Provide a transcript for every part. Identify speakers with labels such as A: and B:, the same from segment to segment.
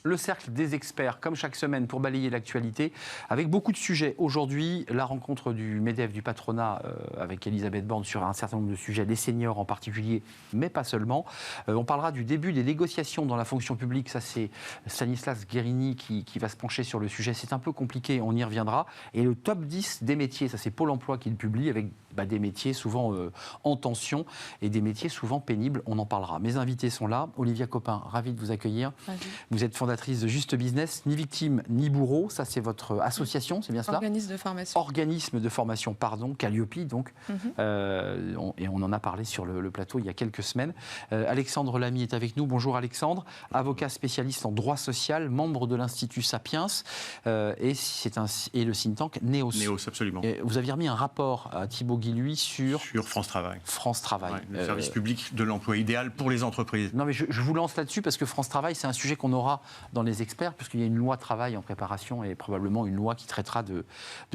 A: Le cercle des experts, comme chaque semaine, pour balayer l'actualité, avec beaucoup de sujets. Aujourd'hui, la rencontre du MEDEF, du patronat, avec Elisabeth Borne sur un certain nombre de sujets, les seniors en particulier, mais pas seulement. On parlera du début des négociations dans la fonction publique. Ça, c'est Stanislas Guerini qui va se pencher sur le sujet. C'est un peu compliqué, on y reviendra. Et le top 10 des métiers, ça c'est Pôle emploi qui le publie, avec des métiers souvent en tension et des métiers souvent pénibles. On en parlera. Mes invités sont là. Olivia Copin, ravie de vous accueillir. Ravi. Vous êtes fondatrice de Juste Business, ni victime ni bourreau. Ça, c'est votre association, c'est bien cela ? Organisme de formation, pardon, Calliope, donc. Et on en a parlé sur le plateau il y a quelques semaines. Alexandre Lamy est avec nous. Bonjour Alexandre, avocat spécialiste en droit social, membre de l'Institut Sapiens et le think tank Neos.
B: Neos, absolument.
A: Et vous aviez remis un rapport à Thibaut Guilluy sur
B: France Travail.
A: France Travail.
B: Ouais, le service public de l'emploi idéal pour les entreprises.
A: Non mais je vous lance là-dessus parce que France Travail, c'est un sujet qu'on aura dans les experts, puisqu'il y a une loi travail en préparation et probablement une loi qui traitera de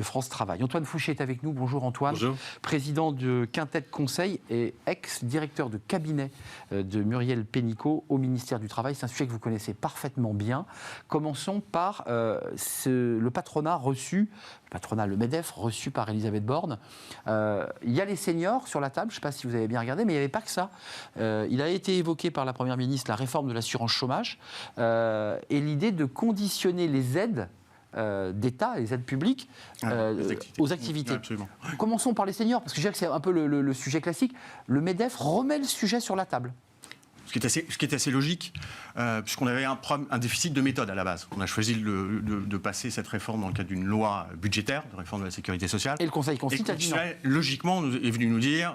A: France Travail. Antoine Fouché est avec nous. Bonjour Antoine.
C: Bonjour.
A: Président de Quintet Conseil et ex-directeur de cabinet de Muriel Pénicaud au ministère du Travail. C'est un sujet que vous connaissez parfaitement bien. Commençons par le patronat reçu, le MEDEF reçu par Elisabeth Borne. Il y a les seniors sur la table, je ne sais pas si vous avez bien regardé, mais il n'y avait pas que ça. Il a été évoqué par la Première ministre la réforme de l'assurance chômage et l'idée de conditionner les aides d'État, les aides publiques, aux activités.
B: Absolument.
A: Commençons par les seniors, parce que je dirais que c'est un peu le sujet classique. Le MEDEF remet le sujet sur la table.
B: Ce qui est assez logique, puisqu'on avait un déficit de méthode à la base. On a choisi de passer cette réforme dans le cadre d'une loi budgétaire, de réforme de la sécurité sociale.
A: Et le Conseil constitutionnel,
B: logiquement, est venu nous dire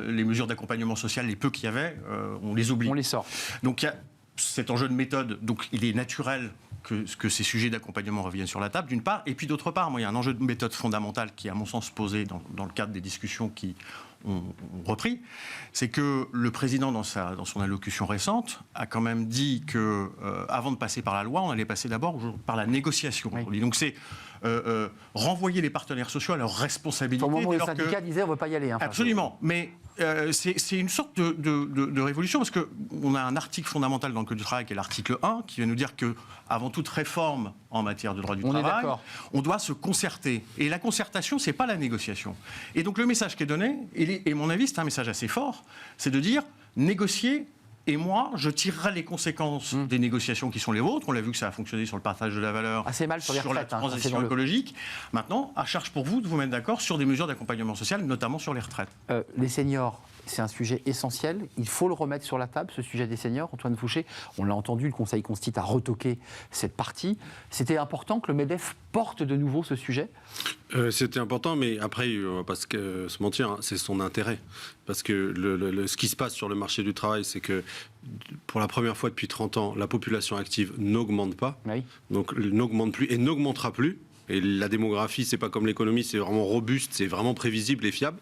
B: les mesures d'accompagnement social, les peu qu'il y avait, on les oublie.
A: On les sort.
B: Donc il y a cet enjeu de méthode, donc il est naturel que ces sujets d'accompagnement reviennent sur la table, d'une part, et puis d'autre part, il y a un enjeu de méthode fondamental qui est, à mon sens, posé dans le cadre des discussions qui ont repris, c'est que le président, dans son allocution récente, a quand même dit que, avant de passer par la loi, on allait passer d'abord par la négociation. Oui. Donc c'est renvoyer les partenaires sociaux à leurs responsabilités.
A: Au moment où les syndicats disaient on ne veut pas y aller.
B: Absolument, mais c'est une sorte de révolution, parce qu'on a un article fondamental dans le Code du travail, qui est l'article 1, qui vient nous dire que, avant toute réforme en matière de droit du travail, on doit se concerter. Et la concertation, c'est pas la négociation. Et donc le message qui est donné, et à mon avis, c'est un message assez fort, c'est de dire négocier. Et moi, je tirerai les conséquences des négociations qui sont les vôtres. On l'a vu que ça a fonctionné sur le partage de la valeur,
A: assez mal sur
B: la transition écologique. Maintenant, à charge pour vous de vous mettre d'accord sur des mesures d'accompagnement social, notamment sur les retraites.
A: Les seniors, c'est un sujet essentiel. Il faut le remettre sur la table, ce sujet des seniors. Antoine Fouché, on l'a entendu, le Conseil constitue a retoqué cette partie. C'était important que le MEDEF porte de nouveau ce sujet ?
C: C'était important, mais après, on ne va pas se mentir, c'est son intérêt. Parce que ce qui se passe sur le marché du travail, c'est que pour la première fois depuis 30 ans, la population active n'augmente pas, donc n'augmente plus et n'augmentera plus. Et la démographie, c'est pas comme l'économie, c'est vraiment robuste, c'est vraiment prévisible et fiable.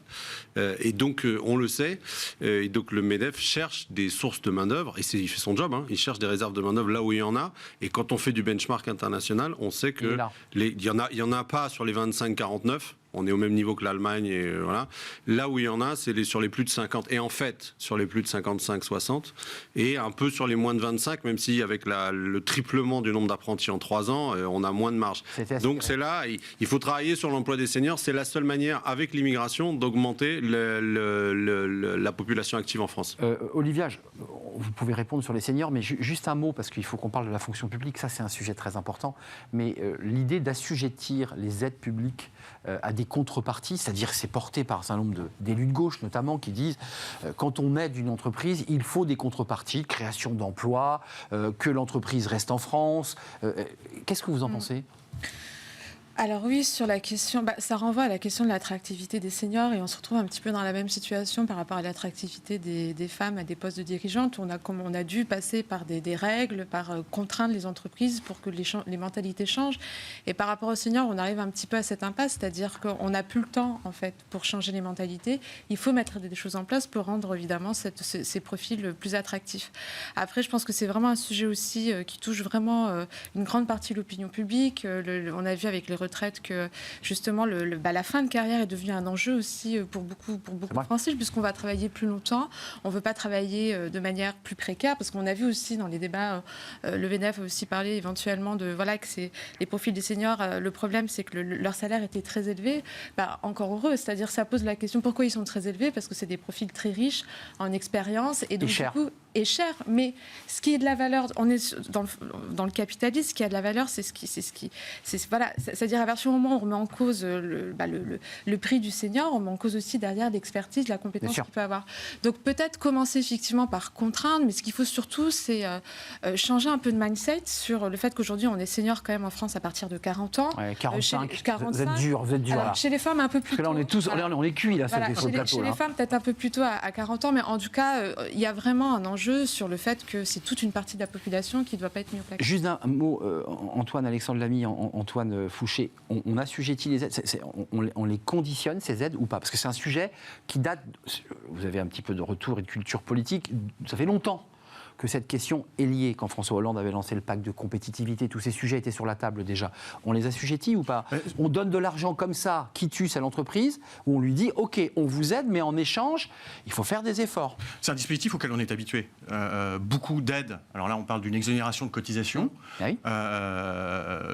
C: Et donc, on le sait. Et donc, le MEDEF cherche des sources de main-d'œuvre, et il fait son job. Il cherche des réserves de main-d'œuvre là où il y en a. Et quand on fait du benchmark international, on sait que il y en a pas sur les 25-49. On est au même niveau que l'Allemagne, et voilà. Là où il y en a, c'est sur les plus de 50. Et en fait, sur les plus de 55-60, et un peu sur les moins de 25, même si avec le triplement du nombre d'apprentis en 3 ans, on a moins de marge. Donc c'est là, il faut travailler sur l'emploi des seniors. C'est la seule manière, avec l'immigration, d'augmenter la population active en France.
A: Olivia, vous pouvez répondre sur les seniors, mais juste un mot, parce qu'il faut qu'on parle de la fonction publique. Ça, c'est un sujet très important. Mais l'idée d'assujettir les aides publiques à des contreparties, c'est-à-dire que c'est porté par un certain nombre d'élus de gauche notamment qui disent quand on aide une entreprise, il faut des contreparties, création d'emplois, que l'entreprise reste en France. Qu'est-ce que vous en pensez ?
D: Alors oui, sur la question, ça renvoie à la question de l'attractivité des seniors, et on se retrouve un petit peu dans la même situation par rapport à l'attractivité des femmes à des postes de dirigeantes. On a dû passer par des règles, par contraindre les entreprises pour que les mentalités changent. Et par rapport aux seniors, on arrive un petit peu à cette impasse, c'est-à-dire qu'on n'a plus le temps en fait pour changer les mentalités. Il faut mettre des choses en place pour rendre évidemment ces profils plus attractifs. Après, je pense que c'est vraiment un sujet aussi qui touche vraiment une grande partie de l'opinion publique. On a vu avec les retraite que justement la fin de carrière est devenue un enjeu aussi pour beaucoup de Français, puisqu'on va travailler plus longtemps. On ne veut pas travailler de manière plus précaire, parce qu'on a vu aussi dans les débats, le VNF a aussi parlé éventuellement de que c'est les profils des seniors. Le problème, c'est que leur salaire était très élevé. Encore heureux, c'est-à-dire ça pose la question pourquoi ils sont très élevés, parce que c'est des profils très riches en expérience et donc du coup est cher. Mais ce qui est de la valeur, on est dans le capitalisme, ce qui a de la valeur, c'est-à-dire à partir du moment où on remet en cause le prix du senior, on met en cause aussi derrière l'expertise, la compétence qu'il peut avoir. Donc peut-être commencer effectivement par contraindre, mais ce qu'il faut surtout, c'est changer un peu de mindset sur le fait qu'aujourd'hui on est senior quand même en France à partir de 40 ans.
A: 45. Vous êtes dur.
D: Alors, chez les femmes un peu plus tôt.
A: Parce que là on est tous, on est cuits là, sur le plateau.
D: Chez les femmes peut-être un peu plus tôt à 40 ans, mais en tout cas il y a vraiment un enjeu sur le fait que c'est toute une partie de la population qui ne doit pas être mise au placard.
A: Juste un mot, Alexandre Lamy, Antoine Fouché, on assujettit les aides, on les conditionne ces aides ou pas? Parce que c'est un sujet qui date, vous avez un petit peu de retour et de culture politique, ça fait longtemps que cette question est liée. Quand François Hollande avait lancé le pacte de compétitivité, tous ces sujets étaient sur la table déjà. On les assujettit ou pas? On donne de l'argent comme ça, quitus à l'entreprise, où on lui dit « Ok, on vous aide, mais en échange, il faut faire des efforts ».
B: C'est un dispositif auquel on est habitué. Beaucoup d'aides. Alors là, on parle d'une exonération de cotisation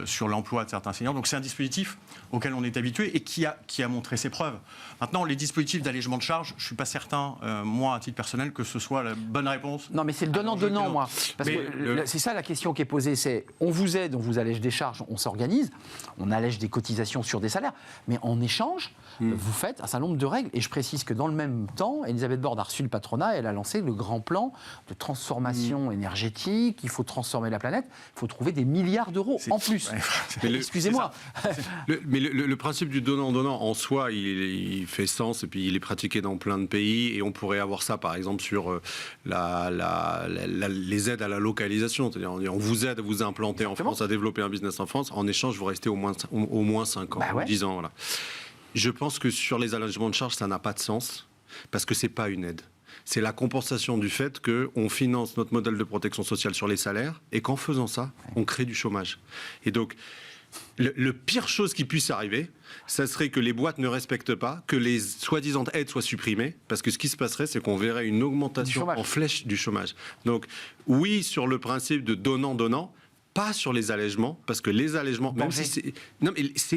B: sur l'emploi de certains seniors. Donc c'est un dispositif auquel on est habitué et qui a montré ses preuves. Maintenant, les dispositifs d'allègement de charges, je ne suis pas certain, moi, à titre personnel, que ce soit la bonne réponse.
A: Non, mais c'est le donnant, moi. Parce que c'est ça la question qui est posée, c'est on vous aide, on vous allège des charges, on s'organise, on allège des cotisations sur des salaires, mais en échange, vous faites un certain nombre de règles. Et je précise que dans le même temps, Elisabeth Borne a reçu le patronat, elle a lancé le grand plan de transformation énergétique, il faut transformer la planète, il faut trouver des milliards d'euros en plus. Excusez-moi.
C: Mais le principe du donnant-donnant, en soi, il fait sens, et puis il est pratiqué dans plein de pays, et on pourrait avoir ça, par exemple, sur les aides à la localisation, c'est-à-dire on vous aide à vous implanter en France, à développer un business en France, en échange vous restez au moins 5 ans, 10 ans. Voilà. Je pense que sur les allègements de charges, ça n'a pas de sens, parce que c'est pas une aide. C'est la compensation du fait qu'on finance notre modèle de protection sociale sur les salaires, et qu'en faisant ça, on crée du chômage. Et donc, le pire chose qui puisse arriver, ça serait que les boîtes ne respectent pas, que les soi-disant aides soient supprimées, parce que ce qui se passerait, c'est qu'on verrait une augmentation en flèche du chômage. Donc, oui, sur le principe de donnant-donnant, pas sur les allègements, parce que les allègements, même si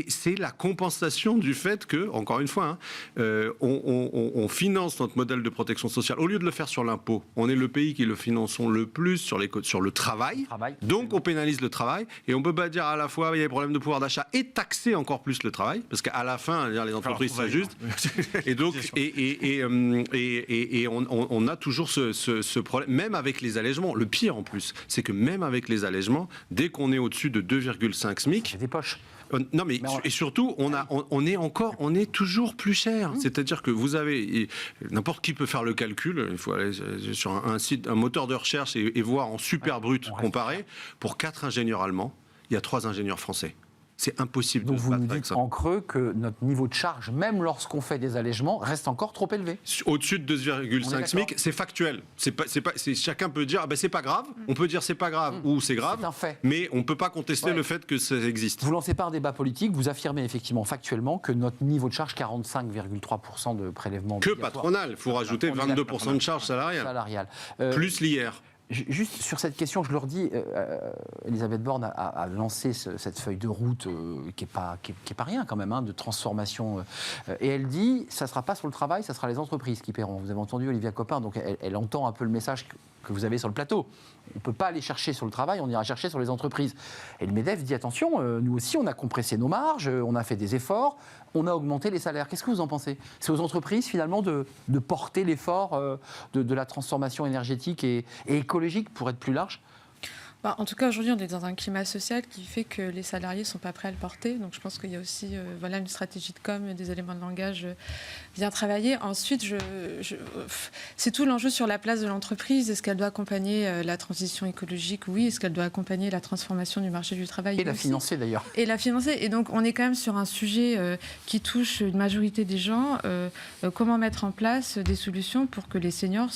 C: c'est la compensation du fait que, encore une fois, on finance notre modèle de protection sociale. Au lieu de le faire sur l'impôt, on est le pays qui le finançons le plus sur le travail. Donc on pénalise le travail, et on ne peut pas dire à la fois il y a des problèmes de pouvoir d'achat et taxer encore plus le travail, parce qu'à la fin, les entreprises s'ajustent. Et donc, on a toujours ce problème, même avec les allègements. Le pire en plus, c'est que même avec les allègements, dès qu'on est au-dessus de 2,5 SMIC...
A: C'est des poches.
C: Non, mais et surtout, on est toujours plus cher. C'est-à-dire que vous avez... N'importe qui peut faire le calcul. Il faut aller sur un site, un moteur de recherche et voir en super brut comparé. Pour 4 ingénieurs allemands, il y a 3 ingénieurs français. C'est impossible
A: donc
C: de se
A: battre
C: battre
A: avec ça. Donc vous nous dites en creux que notre niveau de charge, même lorsqu'on fait des allègements, reste encore trop élevé.
C: Au-dessus de 2,5 SMIC, c'est factuel. Chacun peut dire c'est pas grave. On peut dire c'est pas grave ou c'est grave.
A: C'est un fait.
C: Mais on ne peut pas contester le fait que ça existe.
A: Vous lancez pas un débat politique, vous affirmez effectivement factuellement que notre niveau de charge, 45,3% de prélèvement
C: que patronal. Il faut rajouter 22% de charge salariale. Plus l'IR.
A: Juste sur cette question, je le redis, Elisabeth Borne a lancé cette feuille de route qui est pas rien quand même, de transformation. Et elle dit, ça ne sera pas sur le travail, ça sera les entreprises qui paieront. Vous avez entendu Olivia Copin, donc elle entend un peu le message que vous avez sur le plateau. On ne peut pas aller chercher sur le travail, on ira chercher sur les entreprises. Et le MEDEF dit, attention, nous aussi on a compressé nos marges, on a fait des efforts, on a augmenté les salaires. Qu'est-ce que vous en pensez? C'est aux entreprises finalement de porter l'effort de la transformation énergétique et écologique pour être plus large?
D: En tout cas, aujourd'hui, on est dans un climat social qui fait que les salariés ne sont pas prêts à le porter. Donc, je pense qu'il y a aussi une stratégie de com, des éléments de langage bien travaillés. Ensuite, c'est tout l'enjeu sur la place de l'entreprise. Est-ce qu'elle doit accompagner la transition écologique? Oui. Est-ce qu'elle doit accompagner la transformation du marché du travail?
A: Et la financer, d'ailleurs.
D: Et la financer. Et donc, on est quand même sur un sujet qui touche une majorité des gens. Comment mettre en place des solutions pour que les seniors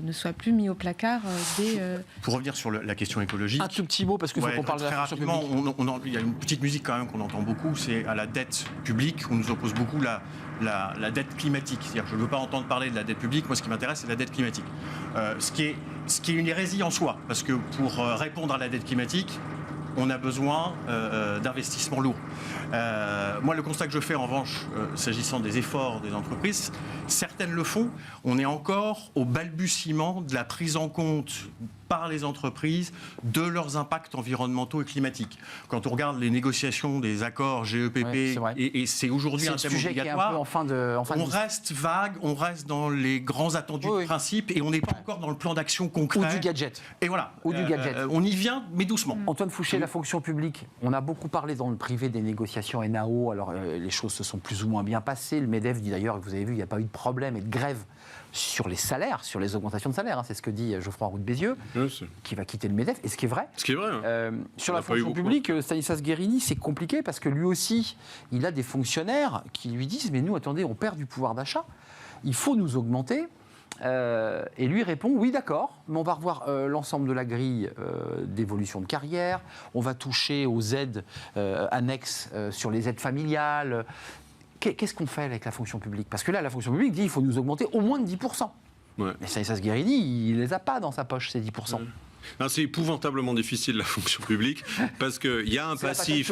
D: ne soient plus mis au placard
B: Pour revenir sur la question écologique, logique.
A: Un tout petit mot, parce que faut qu'on parle de la fonction publique.
B: Il y a une petite musique quand même qu'on entend beaucoup, c'est à la dette publique. On nous oppose beaucoup la dette climatique. C'est-à-dire que je ne veux pas entendre parler de la dette publique. Moi, ce qui m'intéresse, c'est la dette climatique. Ce qui est une hérésie en soi, parce que pour répondre à la dette climatique, on a besoin d'investissements lourds. Moi, le constat que je fais, en revanche, s'agissant des efforts des entreprises, certaines le font. On est encore au balbutiement de la prise en compte par les entreprises de leurs impacts environnementaux et climatiques. Quand on regarde les négociations des accords GEPP, et c'est aujourd'hui un thème obligatoire, on reste vague, on reste dans les grands attendus de principe, et on n'est pas encore dans le plan d'action concret.
A: Ou du gadget.
B: Et voilà.
A: Ou du gadget.
B: On y vient, mais doucement.
A: Antoine Fouché, la fonction publique. On a beaucoup parlé dans le privé des négociations NAO. Alors, les choses se sont plus ou moins bien passées. Le MEDEF dit d'ailleurs, vous avez vu, il n'y a pas eu de problème et de grève sur les salaires, sur les augmentations de salaire. C'est ce que dit Geoffroy Roux de Bézieux, qui va quitter le MEDEF. Et ce qui est vrai.
C: Ce qui est vrai.
A: Sur la fonction publique, Stanislas Guerini, c'est compliqué parce que lui aussi, il a des fonctionnaires qui lui disent, mais nous, attendez, on perd du pouvoir d'achat. Il faut nous augmenter. Et lui répond, oui d'accord, mais on va revoir l'ensemble de la grille d'évolution de carrière, on va toucher aux aides annexes sur les aides familiales. Qu'est-ce qu'on fait avec la fonction publique? Parce que là, la fonction publique dit qu'il faut nous augmenter au moins de 10%. Ouais. Mais Stanislas Guerini, il ne les a pas dans sa poche, ces 10%. Ouais.
C: C'est épouvantablement difficile la fonction publique parce qu'il y a un passif.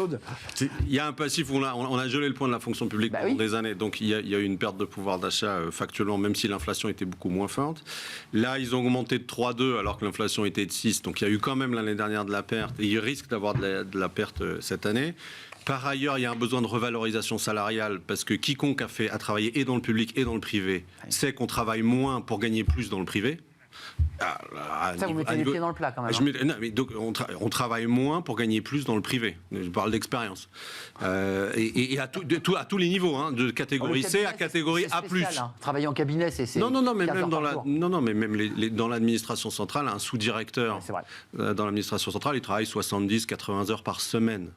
C: Il y a un passif où on a gelé le point de la fonction publique pendant des années. Donc il y a eu une perte de pouvoir d'achat factuellement, même si l'inflation était beaucoup moins forte. Là, ils ont augmenté de 3,2 alors que l'inflation était de 6. Donc il y a eu quand même l'année dernière de la perte et ils risquent d'avoir de la perte cette année. Par ailleurs, il y a un besoin de revalorisation salariale parce que quiconque a travaillé et dans le public et dans le privé sait qu'on travaille moins pour gagner plus dans le privé.
A: Ça, vous mettez les pieds dans le plat quand même.
C: Donc, on travaille moins pour gagner plus dans le privé. Je parle d'expérience. Et à tous les niveaux, de catégorie C à catégorie A+.
A: Travailler en cabinet, c'est
C: non, mais même dans l'administration centrale, un sous-directeur dans l'administration centrale, il travaille 70-80 heures par semaine.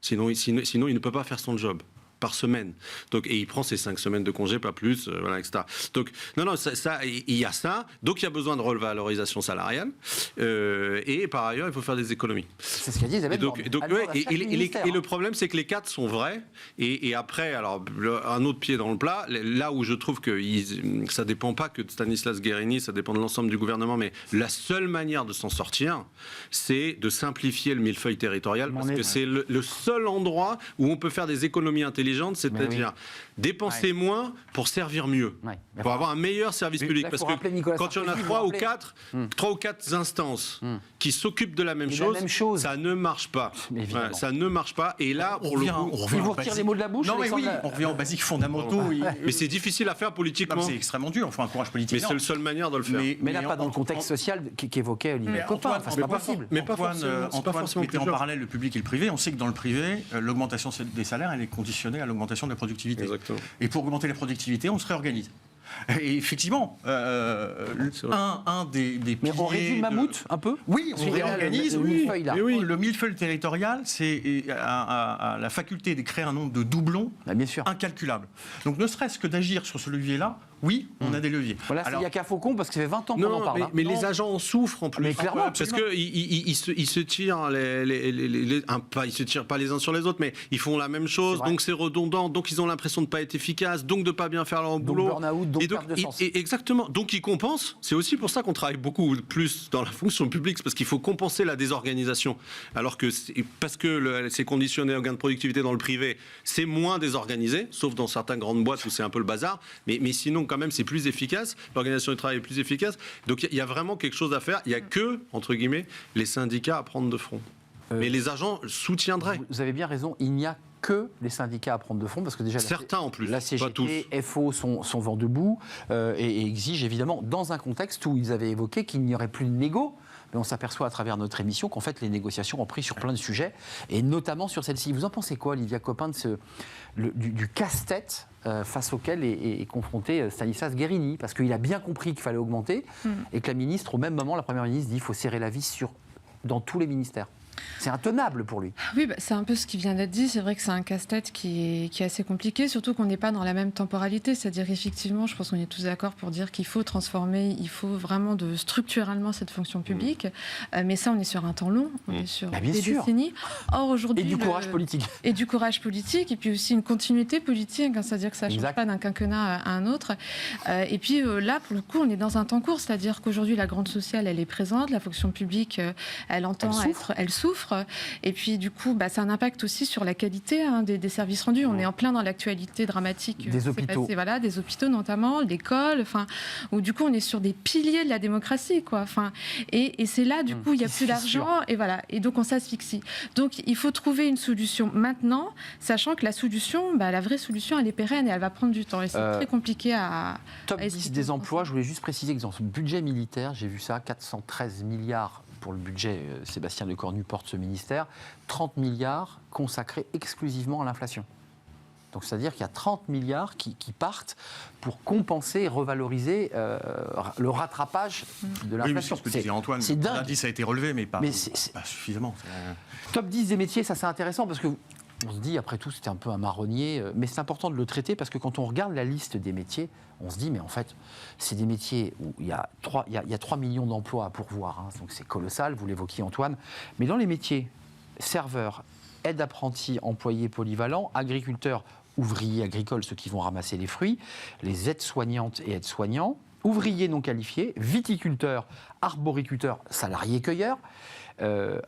C: Sinon, il ne peut pas faire son job. Par semaine. Donc, et il prend ses 5 semaines de congé, pas plus, etc. Donc, il y a ça. Donc, il y a besoin de revalorisation salariale. Et par ailleurs, il faut faire des économies.
A: C'est ce qu'a dit Isabelle Borne.
C: Et le problème, c'est que les 4 sont vrais. Et après, alors, un autre pied dans le plat, là où je trouve que ça ne dépend pas que de Stanislas Guerini, ça dépend de l'ensemble du gouvernement, mais la seule manière de s'en sortir, c'est de simplifier le millefeuille territorial, parce que c'est le seul endroit où on peut faire des économies intelligentes, c'est-à-dire dépenser moins pour servir mieux, pour avoir un meilleur service public. Parce que quand il y en a 3 ou 4 instances qui s'occupent de la même chose, ça ne marche pas. Ça ne marche pas. Et là,
B: on vous retire les mots de la bouche. Non, mais oui, on revient aux basiques fondamentaux.
C: Mais c'est difficile à faire politiquement.
B: C'est extrêmement dur. Il faut un courage politique.
C: Mais c'est la seule manière de le faire.
A: Mais là, pas dans le contexte social qu'évoquait Olivier Copin. C'est pas possible.
B: Mais Antoine mettait en parallèle le public et le privé. On sait que dans le privé, l'augmentation des salaires, elle est conditionnée à l'augmentation de la productivité.
C: Exactement.
B: Et pour augmenter la productivité, on se réorganise. Et effectivement, un des piliers...
A: Mais on réduit le mammouth un peu?
B: Oui, on réorganise.
A: Le
B: millefeuille territorial, c'est la faculté de créer un nombre de doublons incalculable. Donc ne serait-ce que d'agir sur ce levier-là, oui, on a des leviers.
A: Voilà, il n'y a qu'à Faucon, parce que ça fait 20 ans qu'on en parle.
C: Mais les agents en souffrent en plus.
A: Mais clairement,
C: parce qu'ils se tirent, ils se tirent pas les uns sur les autres, mais ils font la même chose, donc c'est redondant, donc ils ont l'impression de ne pas être efficaces, donc de ne pas bien faire leur boulot.
A: Burn-out, donc perte de sens.
C: Exactement, donc ils compensent. C'est aussi pour ça qu'on travaille beaucoup plus dans la fonction publique, parce qu'il faut compenser la désorganisation. Alors que, parce que c'est conditionné au gain de productivité dans le privé, c'est moins désorganisé, sauf dans certaines grandes boîtes où c'est un peu le bazar, mais sinon, quand même, c'est plus efficace. L'organisation du travail est plus efficace. Donc, il y a vraiment quelque chose à faire. Il n'y a que, entre guillemets, les syndicats à prendre de front. Mais les agents soutiendraient.
A: Vous avez bien raison. Il n'y a que les syndicats à prendre de front, parce que déjà
C: certains en plus,
A: la CGT, FO sont vent debout et exigent évidemment, dans un contexte où ils avaient évoqué qu'il n'y aurait plus de négo. Mais on s'aperçoit à travers notre émission qu'en fait les négociations ont pris sur plein de sujets, et notamment sur celle-ci. Vous en pensez quoi, Olivia Copin, du casse-tête face auquel est confronté Stanislas Guerini? Parce qu'il a bien compris qu'il fallait augmenter, et que la ministre, au même moment, la première ministre, dit qu'il faut serrer la vis dans tous les ministères. C'est intenable pour lui.
D: Oui, c'est un peu ce qui vient d'être dit. C'est vrai que c'est un casse-tête qui est assez compliqué, surtout qu'on n'est pas dans la même temporalité. C'est-à-dire, effectivement, je pense qu'on est tous d'accord pour dire qu'il faut transformer, il faut vraiment structurellement cette fonction publique. Mais ça, on est sur un temps long, on est sur des décennies. Or, aujourd'hui...
A: Et du courage politique.
D: Et du courage politique, et puis aussi une continuité politique, c'est-à-dire que ça ne change pas d'un quinquennat à un autre. Et puis là, pour le coup, on est dans un temps court, c'est-à-dire qu'aujourd'hui, la grande sociale, elle est présente, la fonction publique, elle entend elle souffre. Et puis, du coup, ça a un impact aussi sur la qualité des services rendus. On est en plein dans l'actualité dramatique.
A: Des hôpitaux.
D: Des hôpitaux notamment, l'école, où du coup, on est sur des piliers de la démocratie, quoi. Et c'est là, du coup, il n'y a plus d'argent, et voilà. Et donc, on s'asphyxie. Donc, il faut trouver une solution maintenant, sachant que la solution, la vraie solution, elle est pérenne et elle va prendre du temps. Et c'est très compliqué à...
A: Top 10 des emplois, je voulais juste préciser que dans ce budget militaire, j'ai vu ça, 413 milliards pour le budget, Sébastien Lecornu porte ce ministère, 30 milliards consacrés exclusivement à l'inflation. Donc c'est-à-dire qu'il y a 30 milliards qui partent pour compenser et revaloriser le rattrapage de l'inflation.
B: Oui, c'est Antoine, l'indice a été relevé, mais pas suffisamment.
A: Top 10 des métiers, ça c'est intéressant parce que on se dit, après tout, c'était un peu un marronnier, mais c'est important de le traiter parce que quand on regarde la liste des métiers, on se dit, mais en fait, c'est des métiers où il y a 3 millions d'emplois à pourvoir, donc c'est colossal, vous l'évoquiez Antoine, mais dans les métiers, serveurs, aides-apprentis, employés polyvalents, agriculteurs, ouvriers agricoles, ceux qui vont ramasser les fruits, les aides-soignantes et aides-soignants, ouvriers non qualifiés, viticulteurs, arboriculteurs, salariés cueilleurs,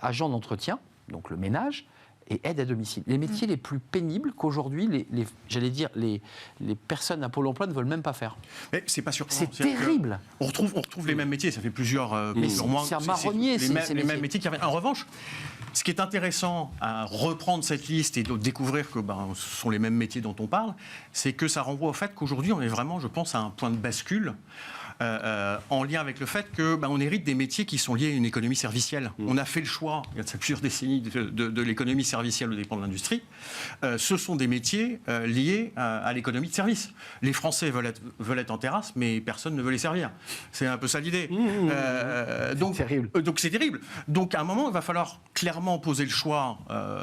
A: agents d'entretien, donc le ménage, et aide à domicile. Les métiers les plus pénibles qu'aujourd'hui, les personnes à Pôle emploi ne veulent même pas faire.
B: Mais c'est pas surprenant.
A: C'est terrible.
B: On retrouve les mêmes métiers, ça fait plusieurs mois.
A: C'est un marronnier,
B: les mêmes métiers qui reviennent. En revanche, ce qui est intéressant à reprendre cette liste et de découvrir que ce sont les mêmes métiers dont on parle, c'est que ça renvoie au fait qu'aujourd'hui, on est vraiment, je pense, à un point de bascule. En lien avec le fait qu'on hérite des métiers qui sont liés à une économie servicielle. On a fait le choix, il y a plusieurs décennies, de l'économie servicielle aux dépens de l'industrie. Ce sont des métiers liés à l'économie de service. Les Français veulent être en terrasse, mais personne ne veut les servir. C'est un peu ça l'idée. Donc c'est terrible. Donc à un moment, il va falloir clairement poser le choix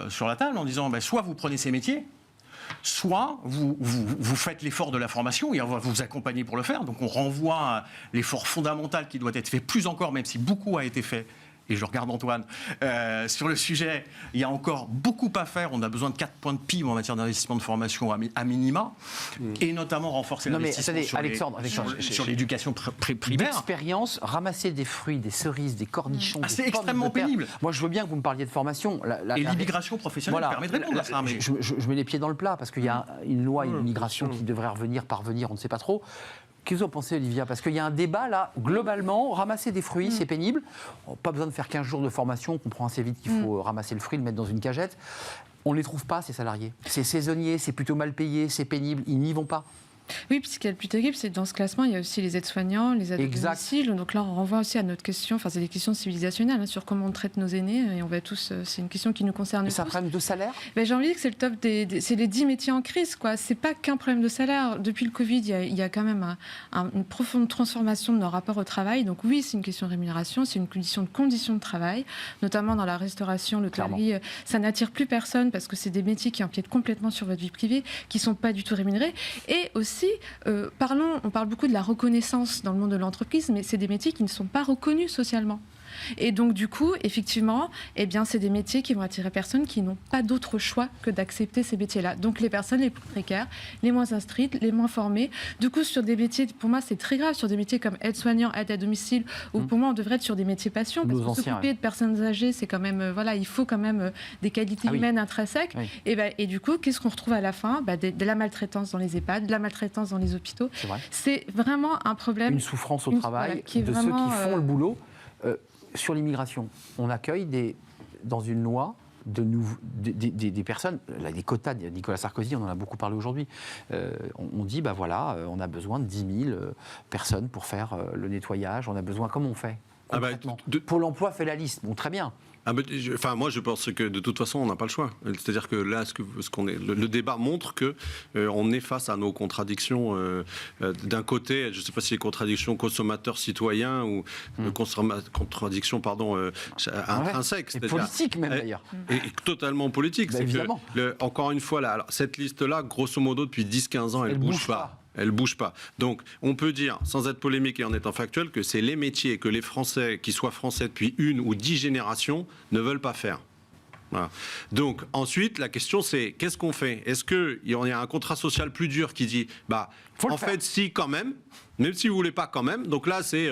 B: sur la table en disant soit vous prenez ces métiers, soit vous faites l'effort de la formation et on va vous accompagner pour le faire. Donc on renvoie à l'effort fondamental qui doit être fait plus encore, même si beaucoup a été fait. Et je regarde Antoine, sur le sujet, il y a encore beaucoup à faire. On a besoin de 4 points de PIB en matière d'investissement de formation à minima, et notamment renforcer l'investissement sur l'éducation primaire.
A: D'expérience, ramasser des fruits, des cerises, des cornichons,
B: c'est extrêmement pénible.
A: Moi, je veux bien que vous me parliez de formation.
B: Et l'immigration professionnelle permet de répondre à ça. Mais...
A: Je mets les pieds dans le plat, parce qu'il y a une loi, une immigration qui devrait parvenir, on ne sait pas trop. Qu'est-ce que vous en pensez, Olivia? Parce qu'il y a un débat, là, globalement, ramasser des fruits, c'est pénible. Pas besoin de faire 15 jours de formation, on comprend assez vite qu'il faut ramasser le fruit, le mettre dans une cagette. On ne les trouve pas, ces salariés. C'est saisonnier, c'est plutôt mal payé, c'est pénible, ils n'y vont pas.
D: Oui, puis ce qui est le plus terrible, c'est que dans ce classement, il y a aussi les aides-soignants, les aides à domicile. Donc là, on renvoie aussi à notre question, c'est des questions civilisationnelles sur comment on traite nos aînés. Et on va tous, c'est une question qui nous concerne tous.
A: C'est un problème de salaire?
D: J'ai envie de dire que c'est le top c'est les 10 métiers en crise, quoi. C'est pas qu'un problème de salaire. Depuis le Covid, il y a quand même une profonde transformation de nos rapports au travail. Donc oui, c'est une question de rémunération, c'est une question de conditions de travail, notamment dans la restauration, l'hôtellerie. Ça n'attire plus personne parce que c'est des métiers qui empiètent complètement sur votre vie privée, qui sont pas du tout rémunérés. Et aussi, on parle beaucoup de la reconnaissance dans le monde de l'entreprise, mais c'est des métiers qui ne sont pas reconnus socialement. Et donc, du coup, effectivement, c'est des métiers qui vont attirer personnes qui n'ont pas d'autre choix que d'accepter ces métiers-là. Donc, les personnes les plus précaires, les moins instruites, les moins formées. Du coup, sur des métiers, pour moi, c'est très grave, sur des métiers comme aide-soignant, aide à domicile, où pour moi, on devrait être sur des métiers passion, parce que s'occuper de personnes âgées, c'est quand même, il faut quand même des qualités humaines intrinsèques. Oui. Et du coup, qu'est-ce qu'on retrouve à la fin? De la maltraitance dans les EHPAD, de la maltraitance dans les hôpitaux. C'est vraiment un problème.
A: Une souffrance au travail de ceux qui font le boulot. Sur l'immigration, on accueille dans une loi des personnes, des quotas de Nicolas Sarkozy, on en a beaucoup parlé aujourd'hui. On dit, on a besoin de 10 000 personnes pour faire le nettoyage, on a besoin, comment on fait? concrètement. Pôle emploi fait la liste, bon, très bien.
C: Moi, je pense que de toute façon, on n'a pas le choix. C'est-à-dire que là, le débat montre que on est face à nos contradictions. D'un côté, je ne sais pas si les contradictions consommateurs-citoyens ou contradictions, intrinsèques.
A: Et politiques même d'ailleurs.
C: Et totalement politiques.
A: Évidemment.
C: Encore une fois, là, cette liste-là, grosso modo, depuis 10-15 ans, elle ne bouge pas. Elle ne bouge pas. Donc, on peut dire, sans être polémique et en étant factuel, que c'est les métiers que les Français, qui soient Français depuis 1 ou 10 générations, ne veulent pas faire. Voilà. Donc, ensuite, la question, c'est qu'est-ce qu'on fait ? Est-ce qu'il y a un contrat social plus dur qui dit, en fait, si, quand même si vous ne voulez pas quand même, donc là, c'est,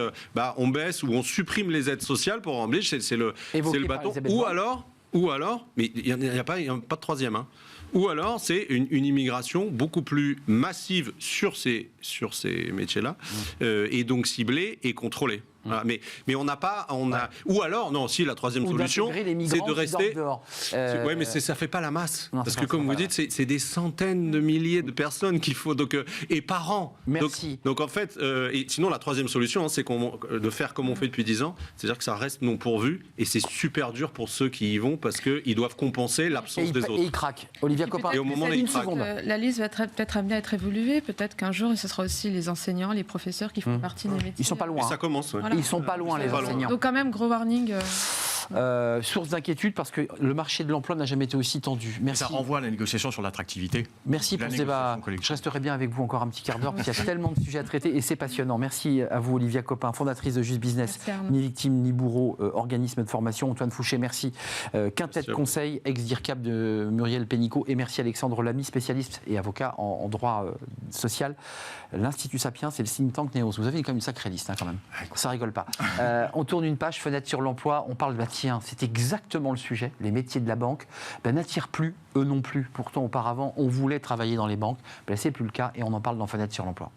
C: on baisse ou on supprime les aides sociales pour rembler, c'est le bâton. Ou alors, mais il n'y a pas de troisième, hein. Ou alors, c'est une immigration beaucoup plus massive sur ces métiers-là, et donc ciblée et contrôlée. Voilà. Mais on n'a pas... Ou alors, non, si la troisième solution, c'est de rester... Oui, mais ça ne fait pas la masse. Parce que, comme vous dites, c'est des centaines de milliers de personnes qu'il faut, et par an.
A: Merci.
C: Donc en fait, et sinon, la troisième solution, c'est de faire comme on fait depuis 10 ans, c'est-à-dire que ça reste non pourvu, et c'est super dur pour ceux qui y vont, parce qu'ils doivent compenser l'absence des autres.
A: Et ils craquent. Olivia Copin.
C: Et au moment où ils craquent.
D: La liste va peut-être amenée à être évoluée. Peut-être qu'un jour, ce sera aussi les enseignants, les professeurs qui font partie des métiers.
A: Ils sont pas loin.
C: Ça commence,
D: Voilà.
A: Ils sont pas loin, les enseignants.
D: Donc quand même, gros warning.
A: Source d'inquiétude parce que le marché de l'emploi n'a jamais été aussi tendu. Merci.
B: Ça renvoie à la négociation sur l'attractivité.
A: Merci pour ce débat. Je resterai bien avec vous encore un petit quart d'heure parce qu'il y a tellement de sujets à traiter et c'est passionnant. Merci à vous, Olivia Copin, fondatrice de Just Business, ni victime ni bourreau, organisme de formation. Antoine Fouché, merci. Quintet Conseil, ex-DIRCAP de Muriel Pénicaud, et merci Alexandre Lamy, spécialiste et avocat en droit social. L'Institut Sapiens, c'est le think tank Néos. Vous avez quand même une sacrée liste, quand même. Ça rigole pas. On tourne une page, fenêtre sur l'emploi. On parle, tiens, c'est exactement le sujet. Les métiers de la banque n'attirent plus, eux non plus. Pourtant, auparavant, on voulait travailler dans les banques. C'est plus le cas et on en parle dans Fenêtre sur l'emploi.